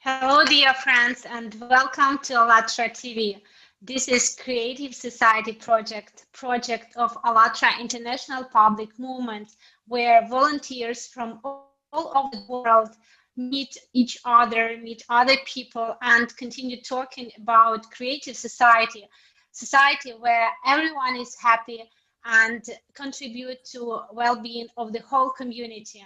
Hello, dear friends, and welcome to Allatra TV. This is Creative Society project of Allatra International Public Movement, where volunteers from all over the world meet each other, meet other people, and continue talking about creative society where everyone is happy and contribute to well-being of the whole community.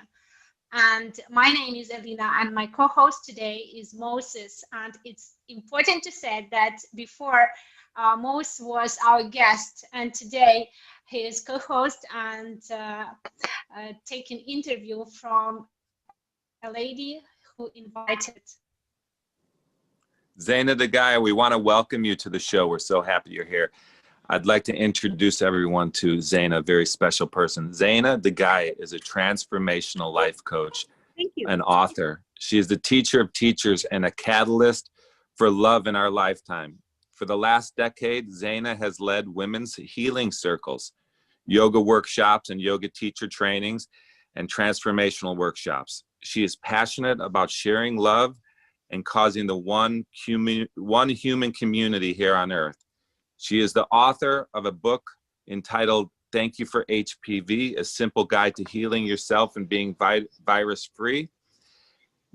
And my name is Elena, and my co-host today is Moses. And it's important to say that before Moses was our guest, and today he is co-host and taking interview from a lady who invited. Zayna de Gaia, we want to welcome you to the show. We're so happy you're here. I'd like to introduce everyone to Zayna, a very special person. Zayna de Gaia is a transformational life coach, an author. She is the teacher of teachers and a catalyst for love in our lifetime. For the last decade, Zayna has led women's healing circles, yoga workshops and yoga teacher trainings, and transformational workshops. She is passionate about sharing love and causing the one human community here on earth. She is the author of a book entitled Thank You for HPV, A Simple Guide to Healing Yourself and Being Virus-Free.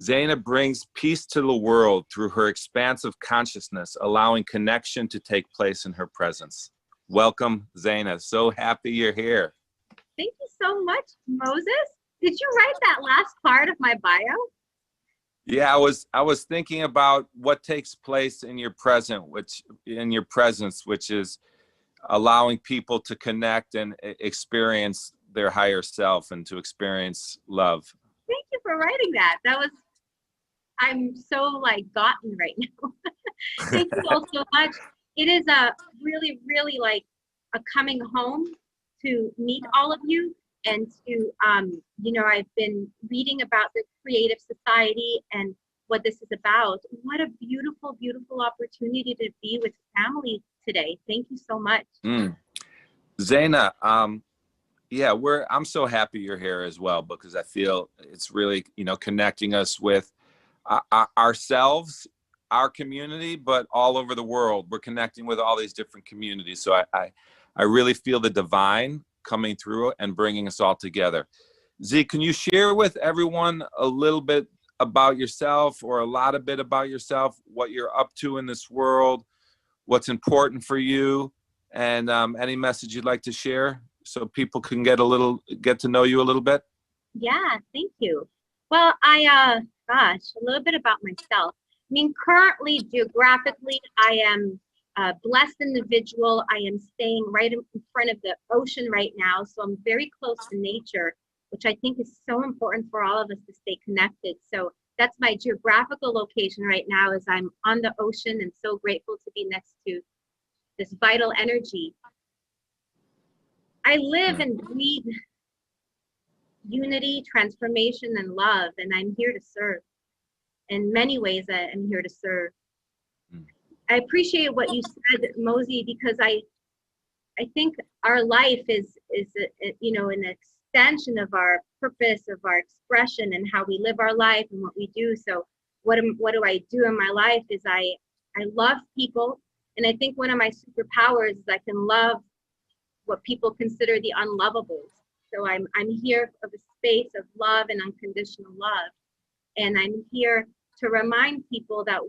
Zayna brings peace to the world through her expansive consciousness, allowing connection to take place in her presence. Welcome, Zayna. So happy you're here. Thank you so much, Moses. Did you write that last part of my bio? Yeah, I was thinking about what takes place in your presence, which is allowing people to connect and experience their higher self and to experience love. Thank you for writing that. I'm so gotten right now. Thank you all so much. It is a really, really a coming home to meet all of you. And to, I've been reading about the Creative Society and what this is about. What a beautiful, beautiful opportunity to be with family today. Thank you so much. Zayna, I'm so happy you're here as well, because I feel it's really, connecting us with ourselves, our community, but all over the world. We're connecting with all these different communities. So I really feel the divine coming through and bringing us all together. Z, can you share with everyone a little bit about yourself, or a lot of bit about yourself, what you're up to in this world, what's important for you, and any message you'd like to share so people can get to know you a little bit? Yeah, thank you. Well, a little bit about myself. I mean, currently, geographically, I am a blessed individual. I am staying right in front of the ocean right now, so I'm very close to nature, which I think is so important for all of us to stay connected. So that's my geographical location right now, is I'm on the ocean and so grateful to be next to this vital energy. I live and breathe unity, transformation, and love, and I'm here to serve. In many ways, I'm here to serve. I appreciate what you said, Mosey, because I think our life is an extension of our purpose, of our expression, and how we live our life and what we do. So what do I do in my life is I love people, and I think one of my superpowers is I can love what people consider the unlovables. So I'm here of a space of love and unconditional love, and I'm here to remind people that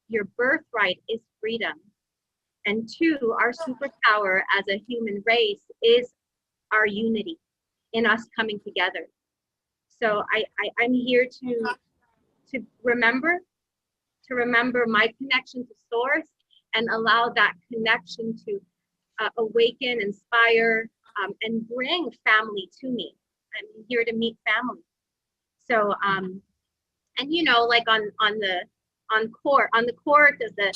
your birthright is freedom. And two, our superpower as a human race is our unity in us coming together. So I'm here to remember my connection to source and allow that connection to awaken, inspire, and bring family to me. I'm here to meet family. So, on the court of the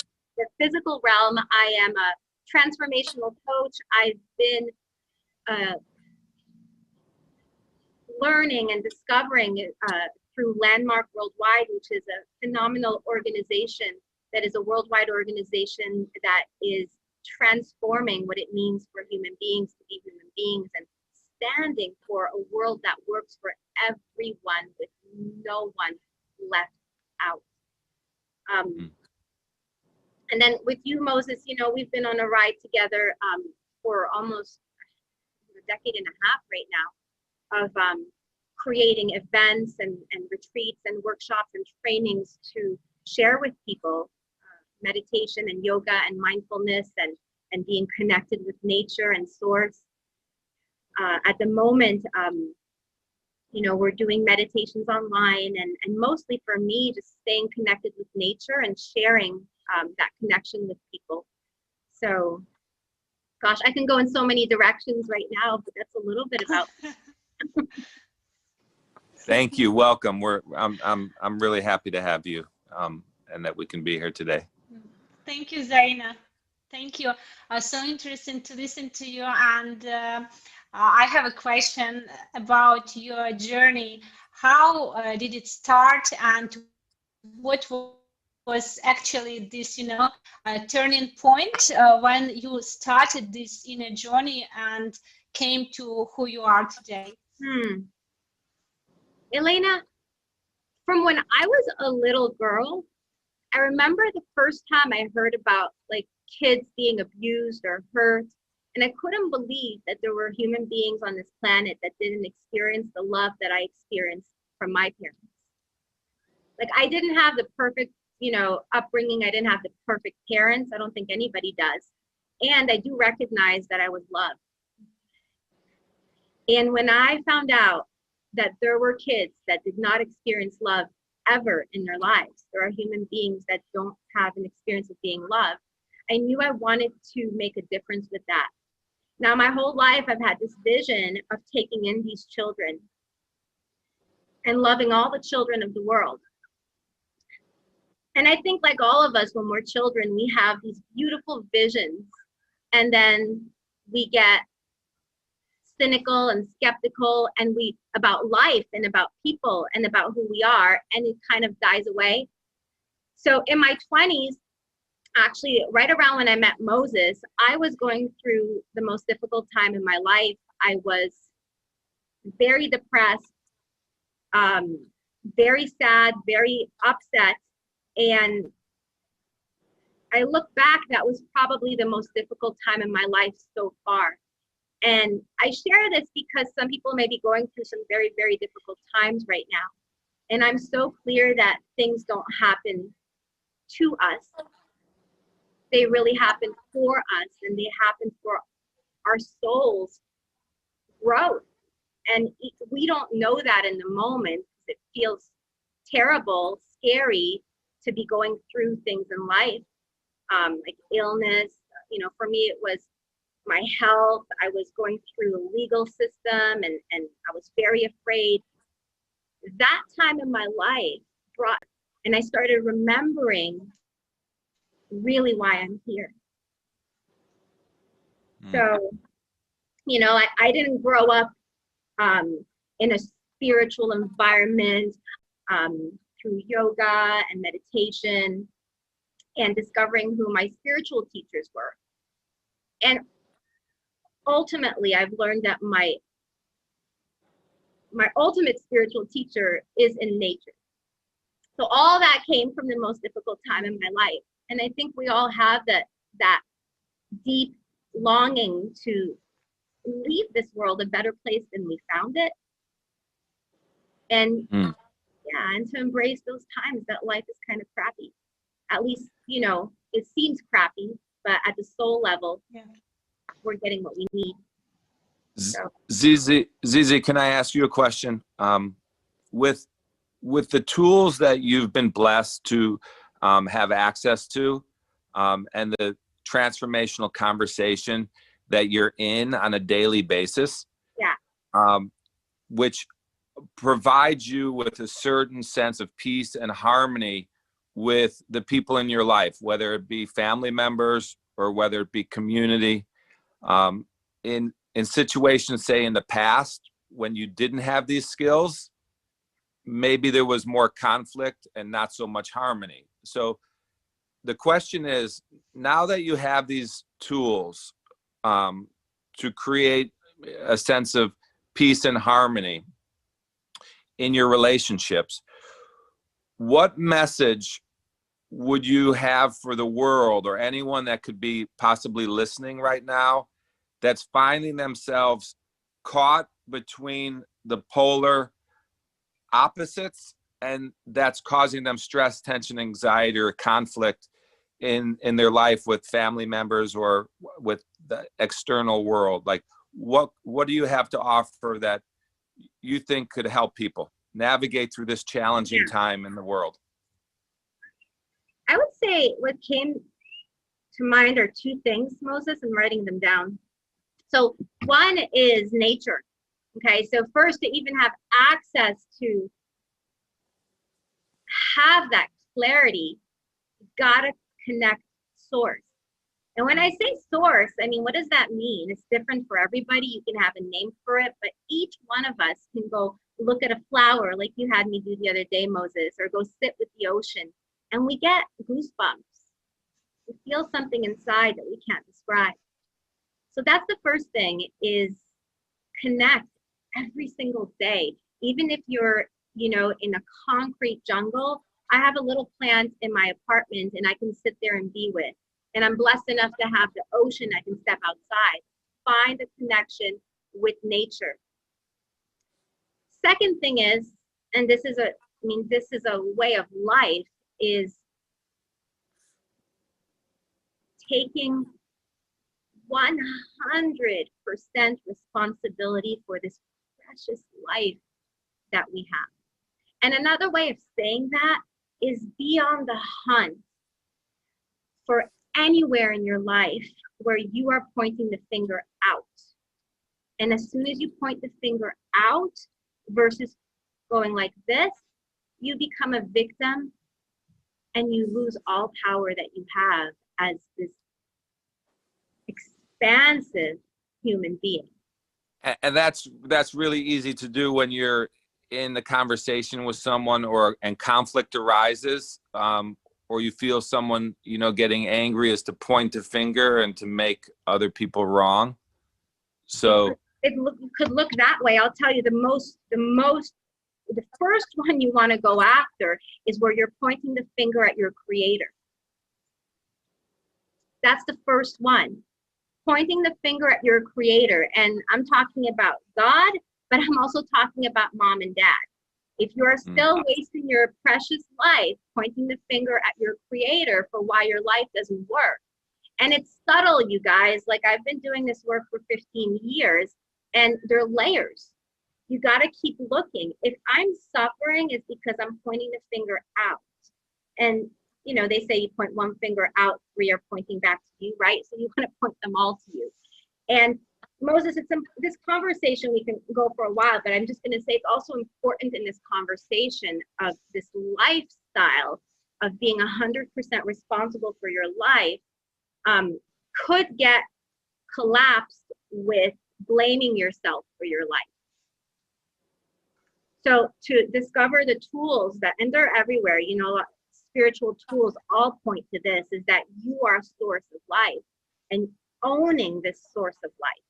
physical realm, I am a transformational coach. I've been learning and discovering through Landmark Worldwide, which is a phenomenal organization that is a worldwide organization that is transforming what it means for human beings to be human beings, and standing for a world that works for everyone with no one left out. And then with you, Moses, you know, we've been on a ride together for almost a decade and a half right now of creating events and retreats and workshops and trainings to share with people meditation and yoga and mindfulness and being connected with nature and source. At the moment, you know, we're doing meditations online and mostly for me, just staying connected with nature and sharing that connection with people. So, gosh, I can go in so many directions right now, but that's a little bit about. Thank you. Welcome. I'm really happy to have you and that we can be here today. Thank you, Zayna. Thank you. So interesting to listen to you. And I have a question about your journey. How did it start, and what was actually this, you know, turning point when you started this inner journey and came to who you are today? Elena, from when I was a little girl, I remember the first time I heard about like kids being abused or hurt, and I couldn't believe that there were human beings on this planet that didn't experience the love that I experienced from my parents. Like, I didn't have the perfect, you know, upbringing. I didn't have the perfect parents. I don't think anybody does. And I do recognize that I was loved. And when I found out that there were kids that did not experience love ever in their lives, there are human beings that don't have an experience of being loved, I knew I wanted to make a difference with that. Now, my whole life, I've had this vision of taking in these children and loving all the children of the world. And I think, like all of us, when we're children, we have these beautiful visions, and then we get cynical and skeptical about life and about people and about who we are, and it kind of dies away. So in my 20s, actually right around when I met Moses, I was going through the most difficult time in my life. I was very depressed, very sad, very upset. And I look back, that was probably the most difficult time in my life so far. And I share this because some people may be going through some very, very difficult times right now. And I'm so clear that things don't happen to us. They really happen for us, and they happen for our soul's growth. And we don't know that in the moment because it feels terrible, scary to be going through things in life, like illness. You know, for me, it was my health. I was going through the legal system, and I was very afraid. That time in my life brought, and I started remembering really why I'm here. So, you know, I didn't grow up in a spiritual environment through yoga and meditation and discovering who my spiritual teachers were. And ultimately, I've learned that my ultimate spiritual teacher is in nature. So all that came from the most difficult time in my life. And I think we all have that deep longing to leave this world a better place than we found it. And yeah, and to embrace those times that life is kind of crappy. At least, you know, it seems crappy, but at the soul level, we're getting what we need. So. Zizi, can I ask you a question? With the tools that you've been blessed to have access to, and the transformational conversation that you're in on a daily basis, which provides you with a certain sense of peace and harmony with the people in your life, whether it be family members or whether it be community, in situations, say in the past, when you didn't have these skills, maybe there was more conflict and not so much harmony. So the question is, now that you have these tools to create a sense of peace and harmony in your relationships, what message would you have for the world or anyone that could be possibly listening right now that's finding themselves caught between the polar opposites, and that's causing them stress, tension, anxiety, or conflict in their life with family members or with the external world? Like, what do you have to offer that you think could help people navigate through this challenging time in the world? I would say what came to mind are two things, Moses. I'm writing them down. So one is nature. Okay, so first, to even have access to have that clarity, you gotta connect source. And when I say source, I mean, what does that mean? It's different for everybody. You can have a name for it, but each one of us can go look at a flower like you had me do the other day, Moses, or go sit with the ocean, and we get goosebumps. We feel something inside that we can't describe. So that's the first thing, is connect every single day. Even if you're, you know, in a concrete jungle, I have a little plant in my apartment and I can sit there and be with. And I'm blessed enough to have the ocean. I can step outside, find a connection with nature. Second thing is, and this is a way of life, is taking 100% responsibility for this precious life that we have. And another way of saying that is be on the hunt for anywhere in your life where you are pointing the finger out. And as soon as you point the finger out versus going like this, you become a victim and you lose all power that you have as this expansive human being. And that's really easy to do when you're in the conversation with someone and conflict arises, or you feel someone, you know, getting angry, is to point a finger and to make other people wrong. So it could look that way. I'll tell you, the first one you want to go after is where you're pointing the finger at your creator. That's the first one. Pointing the finger at your creator. And I'm talking about God, but I'm also talking about mom and dad. If you're still wasting your precious life pointing the finger at your creator for why your life doesn't work. And it's subtle, you guys. Like, I've been doing this work for 15 years and there are layers. You got to keep looking. If I'm suffering, it's because I'm pointing the finger out. And, you know, they say you point one finger out, three are pointing back to you, right? So you want to point them all to you. And Moses, this conversation, we can go for a while, but I'm just going to say it's also important in this conversation of this lifestyle of being 100% responsible for your life, could get collapsed with blaming yourself for your life. So to discover the tools and they're everywhere, you know, spiritual tools all point to this, is that you are a source of life and owning this source of life.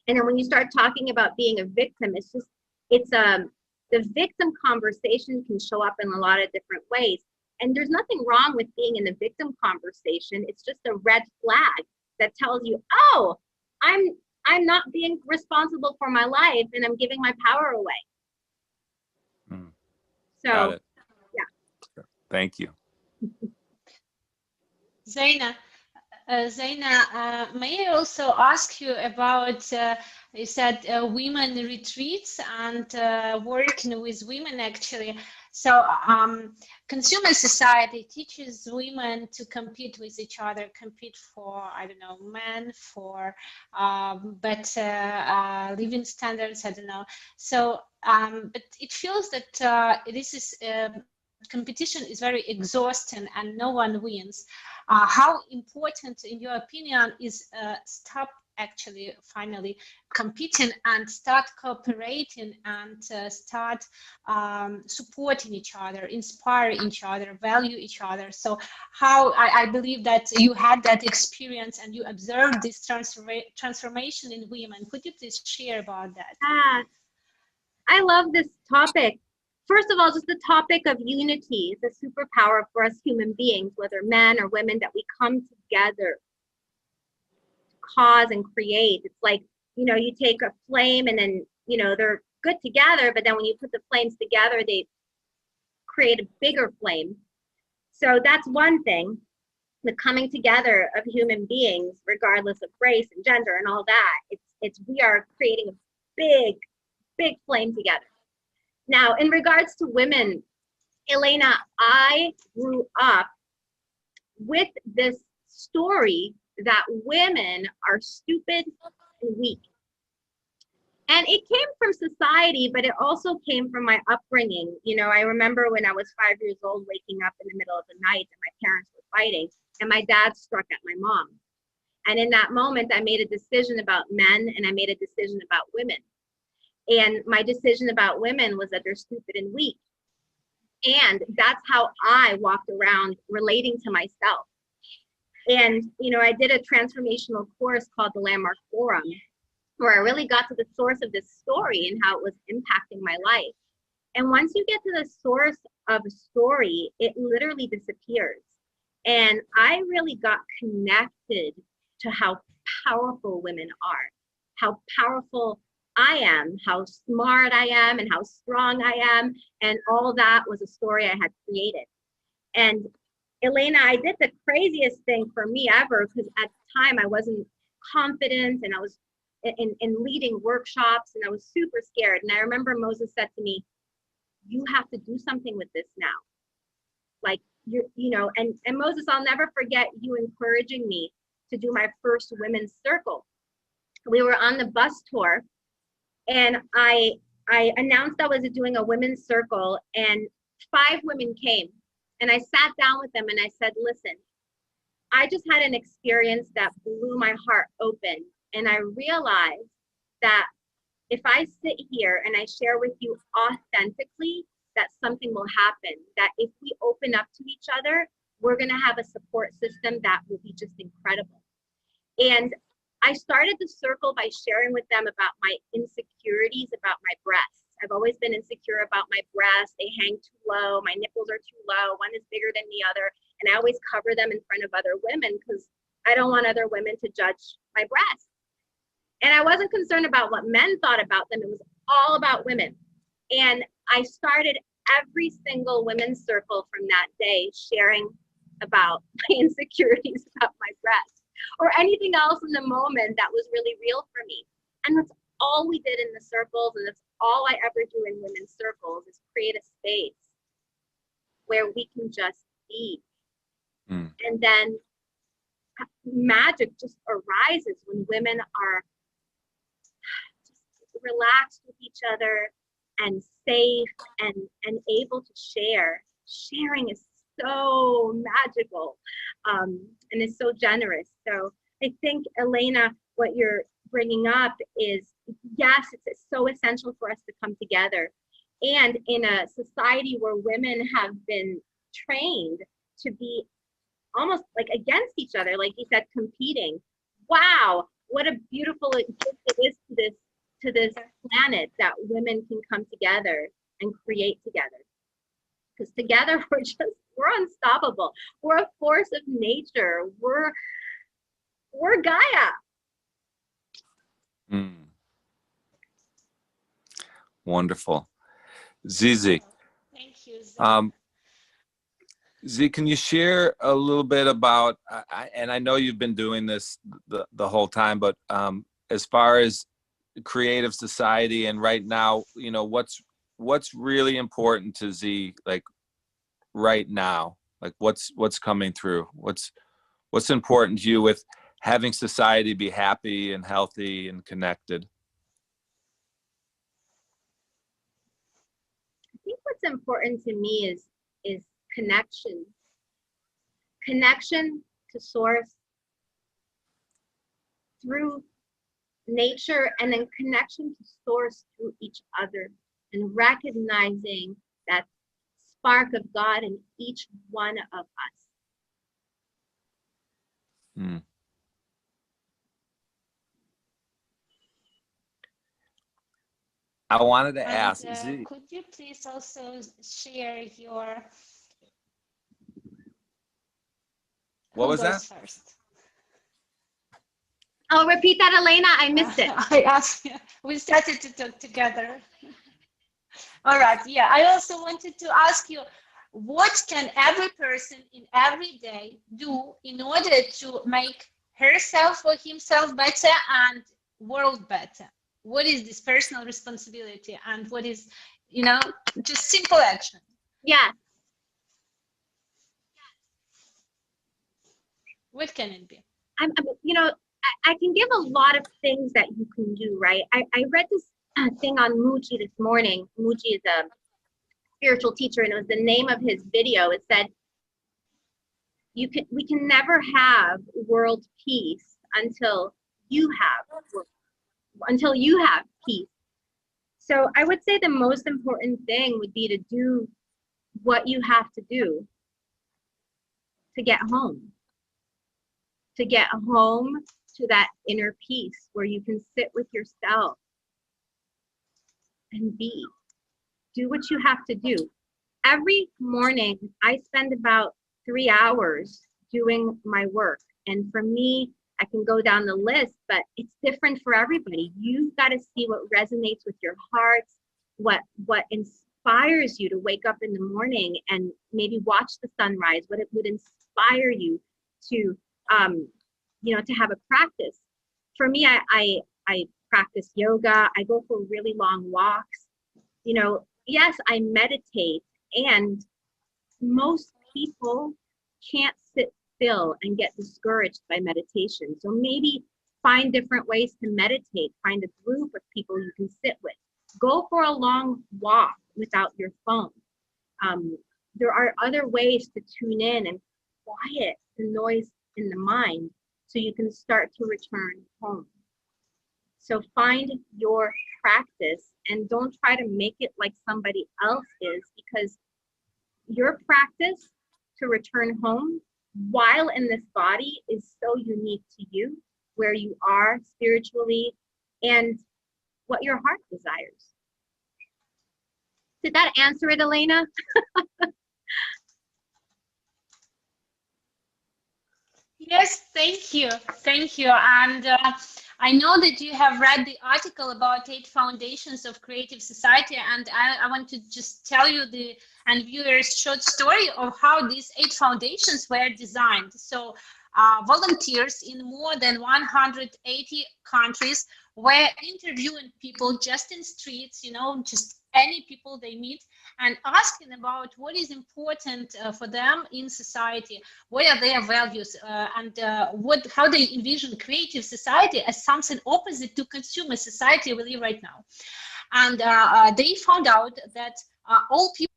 And then when you start talking about being a victim, the victim conversation can show up in a lot of different ways. And there's nothing wrong with being in the victim conversation. It's just a red flag that tells you, oh, I'm not being responsible for my life and I'm giving my power away. So, got it. Yeah. Thank you. Zayna, may I also ask you about, you said women retreats and working with women actually. So consumer society teaches women to compete with each other, compete for, I don't know, men, for better living standards, I don't know. So, but it feels that competition is very exhausting and no one wins. How important, in your opinion, is stop finally competing and start cooperating and start supporting each other, inspire each other, value each other? So how, I believe that you had that experience and you observed this transformation in women. Could you please share about that? I love this topic. first of all, just the topic of unity is a superpower for us human beings, whether men or women, that we come together to cause and create. It's like, you know, you take a flame and then, you know, they're good together, but then when you put the flames together, they create a bigger flame. So that's one thing, the coming together of human beings, regardless of race and gender and all that. It's we are creating a big flame together. Now, in regards to women, Elena, I grew up with this story that women are stupid and weak. And it came from society, but it also came from my upbringing. You know, I remember when I was 5 years old, waking up in the middle of the night and my parents were fighting, and my dad struck at my mom. And in that moment, I made a decision about men and I made a decision about women. And my decision about women was that they're stupid and weak. And that's how I walked around relating to myself. And, you know, I did a transformational course called the Landmark Forum, where I really got to the source of this story and how it was impacting my life. And once you get to the source of a story, it literally disappears. And I really got connected to how powerful women are, how powerful I am, how smart I am, and how strong I am. And all that was a story I had created. And Elena, I did the craziest thing for me ever, because at the time I wasn't confident and I was in leading workshops and I was super scared. And I remember Moses said to me, you have to do something with this now. Like, you know, and Moses, I'll never forget you encouraging me to do my first women's circle. We were on the bus tour and I announced I was doing a women's circle, and 5 women came, and I sat down with them and I said, listen, I just had an experience that blew my heart open. And I realized that if I sit here and I share with you authentically, that something will happen, that if we open up to each other, we're gonna have a support system that will be just incredible. And I started the circle by sharing with them about my insecurities about my breasts. I've always been insecure about my breasts. They hang too low, my nipples are too low, one is bigger than the other. And I always cover them in front of other women because I don't want other women to judge my breasts. And I wasn't concerned about what men thought about them. It was all about women. And I started every single women's circle from that day sharing about my insecurities about my breasts or anything else in the moment that was really real for me. And that's all we did in the circles, and that's all I ever do in women's circles, is create a space where we can just be. And then magic just arises when women are just relaxed with each other and safe and able to share. Sharing is so magical and is so generous. So I think, Elena, what you're bringing up is, yes, it's so essential for us to come together. And in a society where women have been trained to be almost like against each other, like you said, competing. Wow, what a beautiful gift it is to this planet that women can come together and create together. Because together we're unstoppable. We're a force of nature. We're Gaia. Wonderful. Zizi. Thank you, Z, can you share a little bit about, and I know you've been doing this the whole time, but as far as creative society and right now, you know, what's really important to Z, like right now, like what's coming through, what's important to you with having society be happy and healthy and connected? I think what's important to me is connection to source through nature, and then connection to source through each other, and recognizing that spark of God in each one of us. I wanted to And ask, Z, could you please also share your... what was Who that? goes first? I'll repeat that, Elena. I missed it. I asked you. We started to talk together. All right. Yeah. I also wanted to ask you, what can every person in every day do in order to make herself or himself better and world better? What is this personal responsibility, and what is, just simple action? Yeah. What can it be? I can give a lot of things that you can do, right? I read this thing on Muji this morning. Muji is a spiritual teacher, and it was the name of his video. It said, we can never have world peace until you have peace. So I would say the most important thing would be to do what you have to do to get home. To get home to that inner peace where you can sit with yourself and be. Do what you have to do. Every morning, I spend about 3 hours doing my work. And for me, I can go down the list, but it's different for everybody. You've got to see what resonates with your hearts, what inspires you to wake up in the morning and maybe watch the sunrise, what it would inspire you to to have a practice. For me, I practice yoga. I go for really long walks. Yes, I meditate, and most people can't sit still and get discouraged by meditation. So maybe find different ways to meditate. Find a group of people you can sit with. Go for a long walk without your phone. There are other ways to tune in and quiet the noise in the mind so you can start to return home. So find your practice and don't try to make it like somebody else is, because your practice to return home while in this body is so unique to you, where you are spiritually and what your heart desires. Did that answer it, Elena? Yes, thank you. Thank you. And I know that you have read the article about 8 foundations of creative society, and I want to just tell you and viewers short story of how these 8 foundations were designed. So volunteers in more than 180 countries were interviewing people just in streets, just any people they meet, and asking about what is important for them in society, what are their values, and how they envision creative society as something opposite to consumer society we live right now. And they found out that all people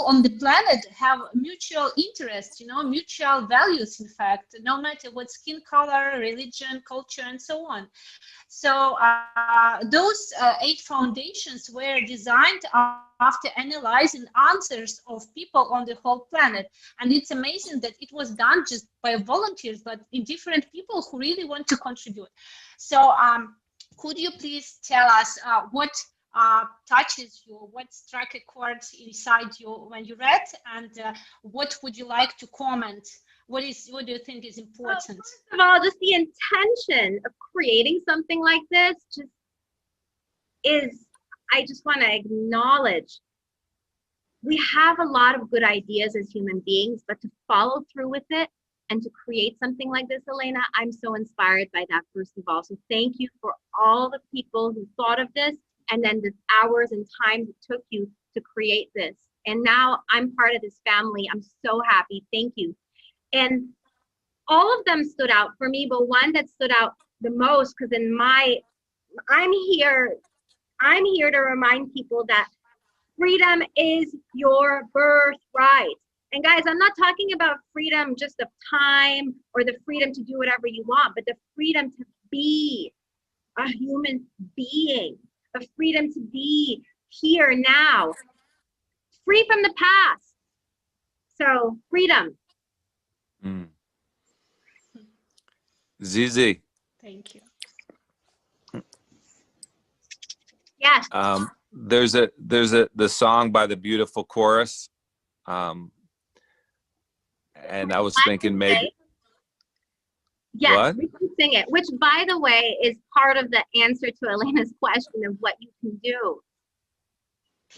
on the planet have mutual interests, mutual values, in fact, no matter what skin color, religion, culture, and so on. So those 8 foundations were designed after analyzing answers of people on the whole planet. And it's amazing that it was done just by volunteers, but in different people who really want to contribute. So could you please tell us what touches you, what struck a chord inside you when you read, and what would you like to comment? What do you think is important? Well, first of all, just the intention of creating something like this I just want to acknowledge, we have a lot of good ideas as human beings, but to follow through with it and to create something like this, Elena, I'm so inspired by that, first of all. So thank you for all the people who thought of this, and then the hours and time it took you to create this. And now I'm part of this family. I'm so happy. Thank you. And all of them stood out for me, but one that stood out the most, because I'm here to remind people that freedom is your birthright. And guys, I'm not talking about freedom just of time or the freedom to do whatever you want, but the freedom to be a human being, the freedom to be here now, free from the past. So freedom. Zizi. Thank you. Yes. the song by the beautiful chorus, and I was thinking maybe. Yes, what? we can sing it, which, by the way, is part of the answer to Elena's question of what you can do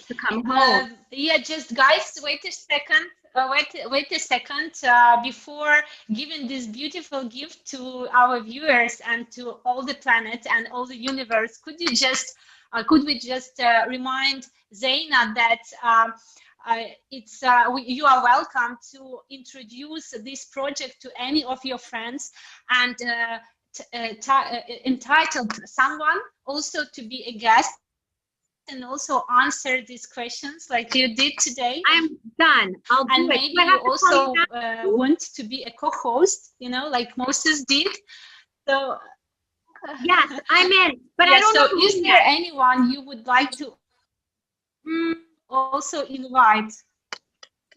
to come home. Yeah, just guys, wait a second. Wait a second. Before giving this beautiful gift to our viewers and to all the planet and all the universe, could we just remind Zayna that you are welcome to introduce this project to any of your friends and entitled someone also to be a guest and also answer these questions like you did today. I'm done. I'll do and it. Maybe you also want to be a co-host, you know, like Moses did. So yes, I'm in. But yeah, I don't know. So is there anyone you would like to also invite?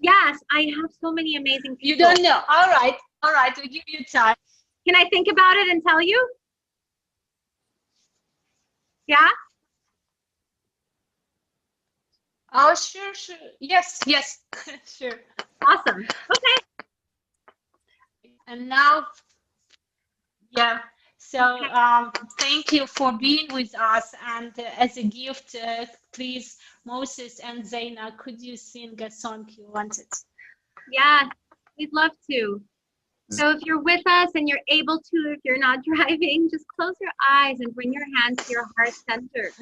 Yes, I have so many amazing people. You don't know. All right, we'll give you time. Can I think about it and tell you? Yeah? Oh, sure. Yes, sure. Awesome. Okay. And now, yeah. So thank you for being with us. And as a gift, please, Moses and Zayna, could you sing a song you wanted? Yeah, we'd love to. So if you're with us and you're able to, if you're not driving, just close your eyes and bring your hands to your heart center.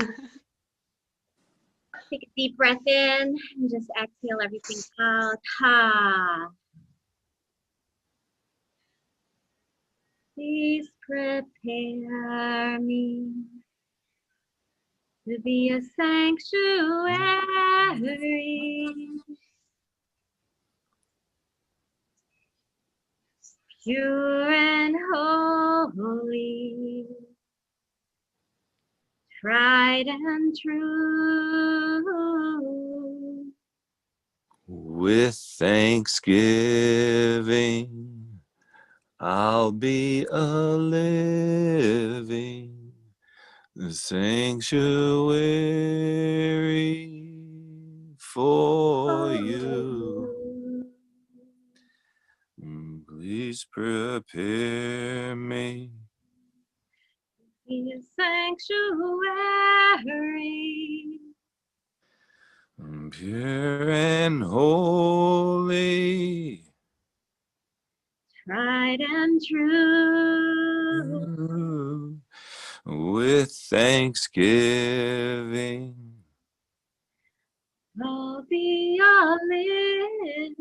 Take a deep breath in and just exhale everything out. Ha. Please prepare me to be a sanctuary, pure and holy, tried and true. With thanksgiving, I'll be a living sanctuary for you. Please prepare me. Be a sanctuary, Pure and holy, tried and true. with thanksgiving, I'll be a living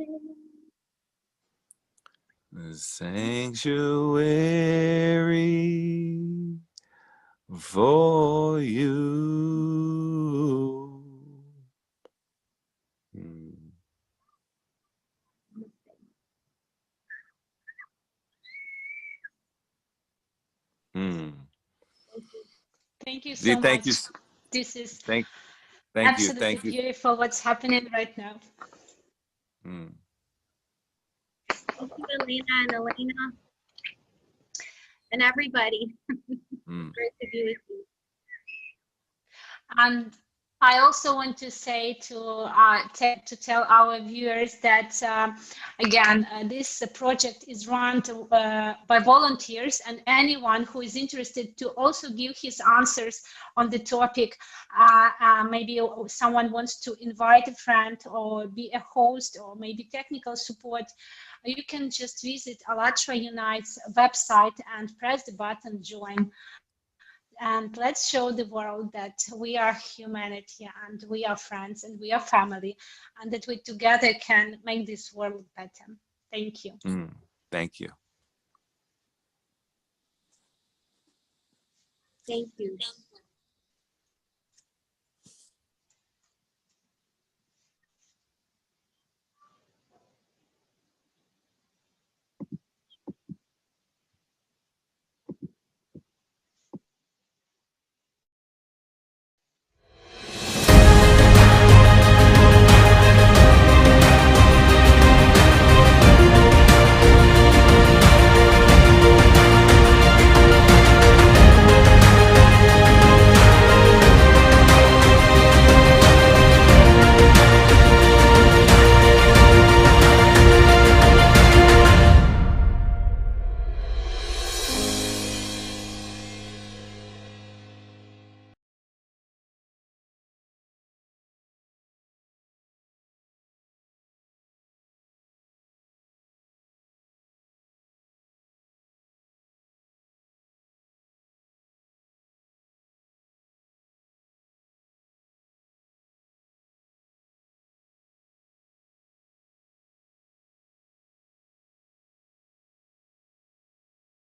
sanctuary for you. Thank you so much. You. This is absolutely beautiful what's happening right now. Thank you, Elena and Elena, and everybody. Great to be with you. And I also want to say to tell our viewers that again, this project is run by volunteers, and anyone who is interested to also give his answers on the topic. Maybe someone wants to invite a friend or be a host or maybe technical support. You can just visit Allatraunites website and press the button join. And let's show the world that we are humanity and we are friends and we are family, and that we together can make this world better. Thank you. Thank you. Thank you.